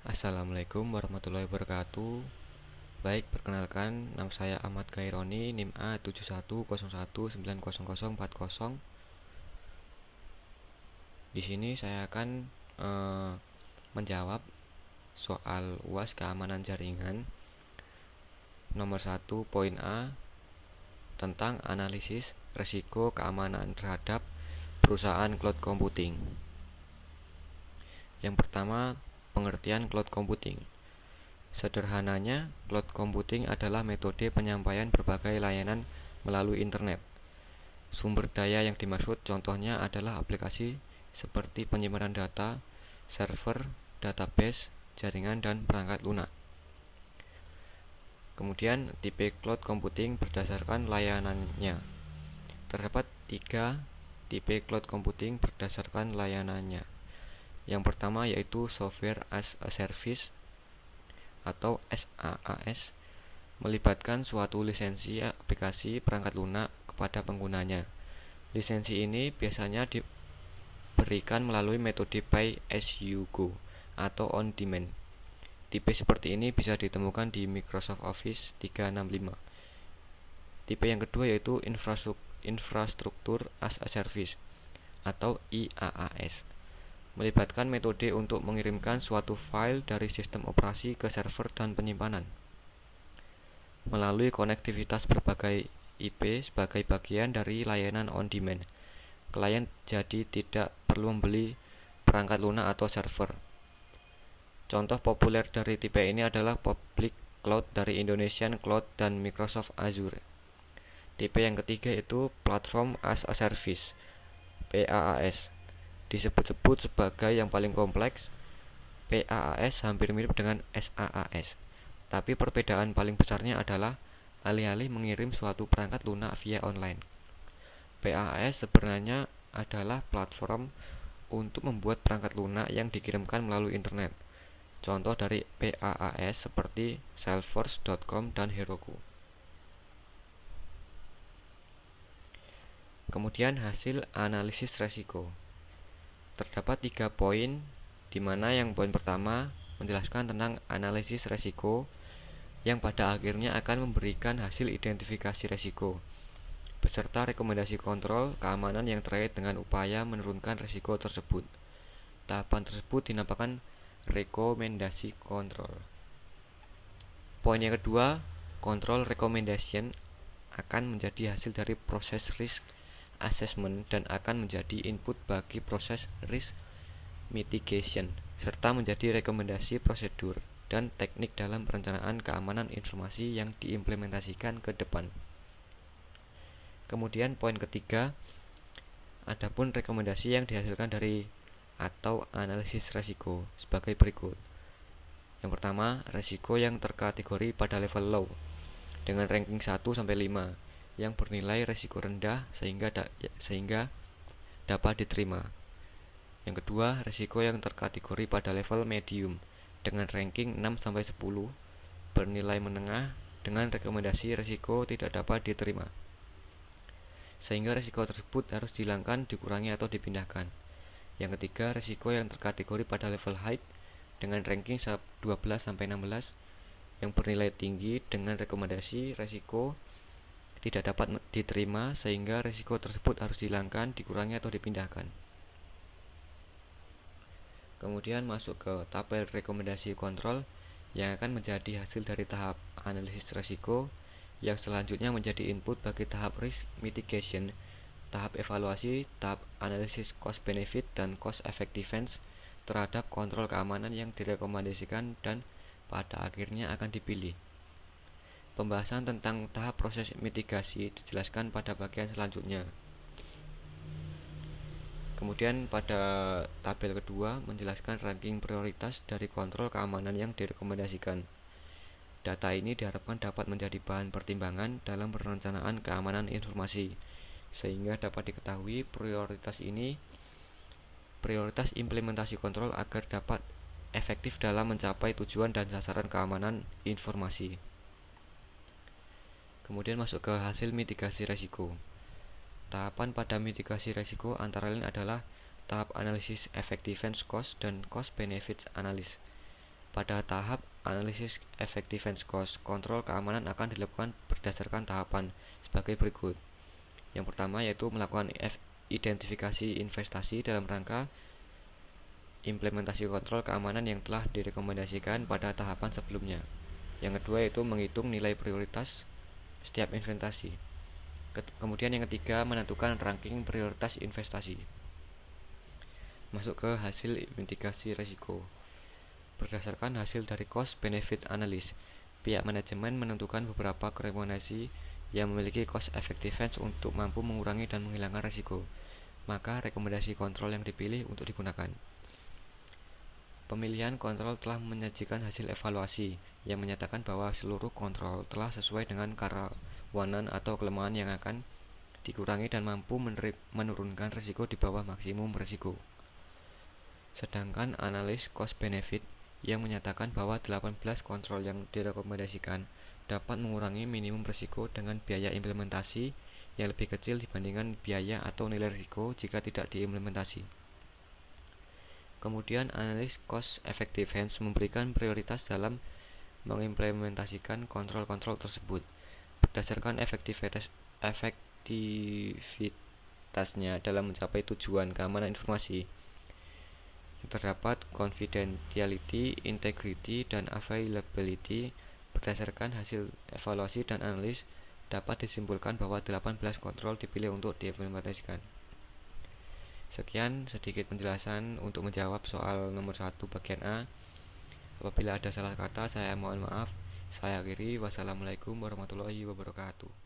Assalamualaikum warahmatullahi wabarakatuh. Baik, perkenalkan, nama saya Ahmad Khaironi, NIM A7101900040. Di sini saya akan menjawab soal UAS keamanan jaringan nomor 1 poin A tentang analisis risiko keamanan terhadap perusahaan cloud computing. Yang pertama, pengertian cloud computing. Sederhananya, cloud computing adalah metode penyampaian berbagai layanan melalui internet. Sumber daya yang dimaksud contohnya adalah aplikasi seperti penyimpanan data, server, database, jaringan, dan perangkat lunak. Kemudian, tipe cloud computing berdasarkan layanannya. Terdapat 3 tipe cloud computing berdasarkan layanannya. Yang pertama yaitu Software as a Service atau SaaS, melibatkan suatu lisensi aplikasi perangkat lunak kepada penggunanya. Lisensi ini biasanya diberikan melalui metode pay as you go atau on demand. Tipe seperti ini bisa ditemukan di Microsoft Office 365. Tipe yang kedua yaitu Infrastruktur as a Service atau IaaS, melibatkan metode untuk mengirimkan suatu file dari sistem operasi ke server dan penyimpanan melalui konektivitas berbagai IP sebagai bagian dari layanan on-demand. Klien jadi tidak perlu membeli perangkat lunak atau server. Contoh populer dari tipe ini adalah Public Cloud dari Indonesian Cloud dan Microsoft Azure. Tipe yang ketiga yaitu Platform as a Service, PaaS. Disebut-sebut sebagai yang paling kompleks. PaaS hampir mirip dengan SaaS, tapi perbedaan paling besarnya adalah alih-alih mengirim suatu perangkat lunak via online, PaaS sebenarnya adalah platform untuk membuat perangkat lunak yang dikirimkan melalui internet. Contoh dari PaaS seperti Salesforce.com dan Heroku. Kemudian hasil analisis resiko. Terdapat 3 poin, di mana yang poin pertama menjelaskan tentang analisis resiko yang pada akhirnya akan memberikan hasil identifikasi resiko beserta rekomendasi kontrol keamanan yang terkait dengan upaya menurunkan resiko tersebut. Tahapan tersebut dinamakan rekomendasi kontrol. Poin yang kedua, kontrol recommendation akan menjadi hasil dari proses risk assessment dan akan menjadi input bagi proses risk mitigation, serta menjadi rekomendasi prosedur dan teknik dalam perencanaan keamanan informasi yang diimplementasikan ke depan. Kemudian poin ketiga, adapun rekomendasi yang dihasilkan dari atau analisis resiko sebagai berikut. Yang pertama, resiko yang terkategori pada level low dengan ranking 1 sampai 5 yang bernilai resiko rendah sehingga dapat diterima. Yang kedua, resiko yang terkategori pada level medium dengan ranking 6 sampai 10 bernilai menengah dengan rekomendasi resiko tidak dapat diterima, sehingga resiko tersebut harus dihilangkan, dikurangi atau dipindahkan. Yang ketiga, resiko yang terkategori pada level high dengan ranking 12 sampai 16 yang bernilai tinggi dengan rekomendasi resiko tidak dapat diterima, sehingga risiko tersebut harus dihilangkan, dikurangi atau dipindahkan. Kemudian masuk ke tabel rekomendasi kontrol yang akan menjadi hasil dari tahap analisis risiko, yang selanjutnya menjadi input bagi tahap risk mitigation, tahap evaluasi, tahap analisis cost benefit dan cost effectiveness terhadap kontrol keamanan yang direkomendasikan dan pada akhirnya akan dipilih. Pembahasan tentang tahap proses mitigasi dijelaskan pada bagian selanjutnya. Kemudian pada tabel kedua menjelaskan ranking prioritas dari kontrol keamanan yang direkomendasikan. Data ini diharapkan dapat menjadi bahan pertimbangan dalam perencanaan keamanan informasi, sehingga dapat diketahui prioritas implementasi kontrol agar dapat efektif dalam mencapai tujuan dan sasaran keamanan informasi. Kemudian masuk ke hasil mitigasi resiko. Tahapan pada mitigasi resiko antara lain adalah tahap analisis effectiveness cost dan cost benefits analysis. Pada tahap analisis effectiveness cost, kontrol keamanan akan dilakukan berdasarkan tahapan sebagai berikut. Yang pertama yaitu melakukan identifikasi investasi dalam rangka implementasi kontrol keamanan yang telah direkomendasikan pada tahapan sebelumnya. Yang kedua yaitu menghitung nilai prioritas setiap investasi. Kemudian yang ketiga menentukan ranking prioritas investasi. Masuk ke hasil mitigasi risiko. Berdasarkan hasil dari cost benefit analysis, pihak manajemen menentukan beberapa rekomendasi yang memiliki cost effectiveness untuk mampu mengurangi dan menghilangkan risiko. Maka rekomendasi kontrol yang dipilih untuk digunakan. Pemilihan kontrol telah menyajikan hasil evaluasi yang menyatakan bahwa seluruh kontrol telah sesuai dengan kerawanan atau kelemahan yang akan dikurangi dan mampu menurunkan risiko di bawah maksimum risiko. Sedangkan analis cost benefit yang menyatakan bahwa 18 kontrol yang direkomendasikan dapat mengurangi minimum risiko dengan biaya implementasi yang lebih kecil dibandingkan biaya atau nilai risiko jika tidak diimplementasi. Kemudian analis cost effectiveness memberikan prioritas dalam mengimplementasikan kontrol-kontrol tersebut berdasarkan efektivitasnya dalam mencapai tujuan keamanan informasi. Terdapat confidentiality, integrity, dan availability. Berdasarkan hasil evaluasi dan analis, dapat disimpulkan bahwa 18 kontrol dipilih untuk diimplementasikan. Sekian sedikit penjelasan untuk menjawab soal nomor 1 bagian A. Apabila ada salah kata, saya mohon maaf. Saya akhiri. Wassalamualaikum warahmatullahi wabarakatuh.